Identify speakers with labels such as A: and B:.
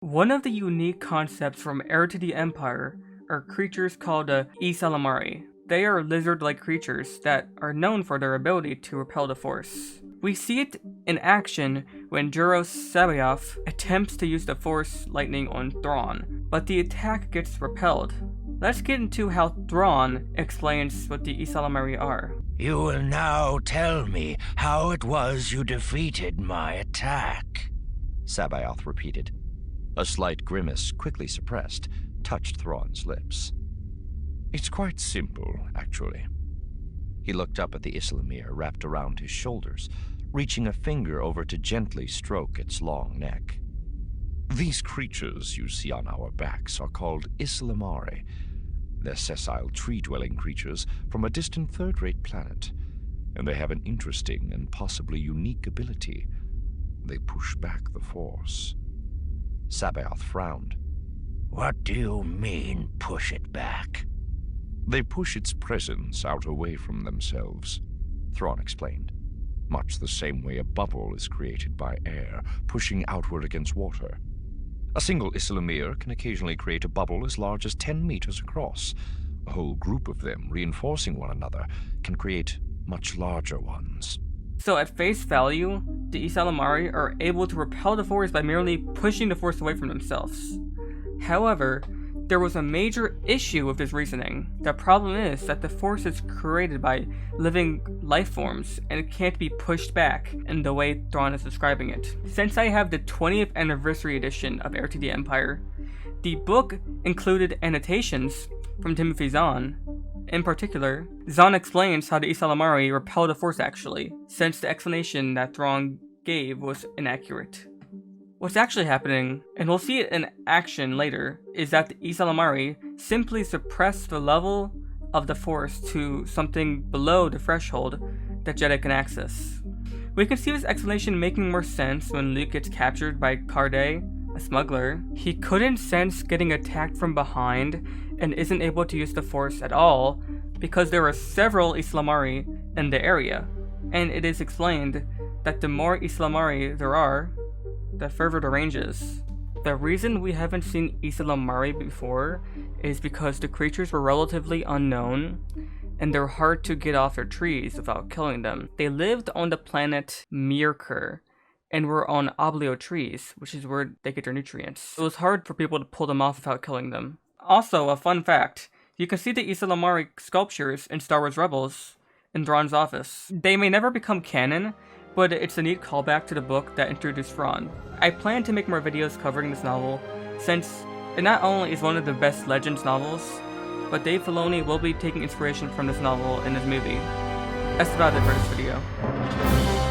A: One of the unique concepts from Heir to the Empire are creatures called the Ysalamiri. They are lizard-like creatures that are known for their ability to repel the Force. We see it in action when Joruus C'baoth attempts to use the Force lightning on Thrawn, but the attack gets repelled. Let's get into how Thrawn explains what the Ysalamiri are.
B: You will now tell me how it was you defeated my attack, C'baoth repeated. A slight grimace, quickly suppressed, touched Thrawn's lips. It's quite simple, actually. He looked up at the Ysalamiri wrapped around his shoulders, reaching a finger over to gently stroke its long neck. These creatures you see on our backs are called Ysalamiri. They're sessile tree-dwelling creatures from a distant third-rate planet, and they have an interesting and possibly unique ability. They push back the Force. C'baoth frowned. What do you mean, push it back? They push its presence out away from themselves, Thrawn explained, much the same way a bubble is created by air, pushing outward against water. A single Ysalamiri can occasionally create a bubble as large as 10 meters across. A whole group of them, reinforcing one another, can create much larger ones.
A: So at face value, the Ysalamiri are able to repel the Force by merely pushing the Force away from themselves. However, there was a major issue with this reasoning. The problem is that the Force is created by living life forms, and it can't be pushed back in the way Thrawn is describing it. Since I have the 20th anniversary edition of Heir to the Empire, the book included annotations from Timothy Zahn. In particular, Zahn explains how the Ysalamiri repel the Force actually, since the explanation that Thrawn gave was inaccurate. What's actually happening, and we'll see it in action later, is that the Ysalamiri simply suppress the level of the Force to something below the threshold that Jedi can access. We can see this explanation making more sense when Luke gets captured by Carday, a smuggler. He couldn't sense getting attacked from behind and isn't able to use the Force at all because there are several Ysalamiri in the area, and it is explained that the more Ysalamiri there are, the further the range is. The reason we haven't seen Ysalamiri before is because the creatures were relatively unknown and they're hard to get off their trees without killing them. They lived on the planet Mirkur and were on oblio trees, which is where they get their nutrients. It was hard for people to pull them off without killing them. Also, a fun fact, you can see the Ysalamiri sculptures in Star Wars Rebels in Thrawn's office. They may never become canon, but it's a neat callback to the book that introduced Thrawn. I plan to make more videos covering this novel, since it not only is one of the best Legends novels, but Dave Filoni will be taking inspiration from this novel in his movie. That's about it for this video.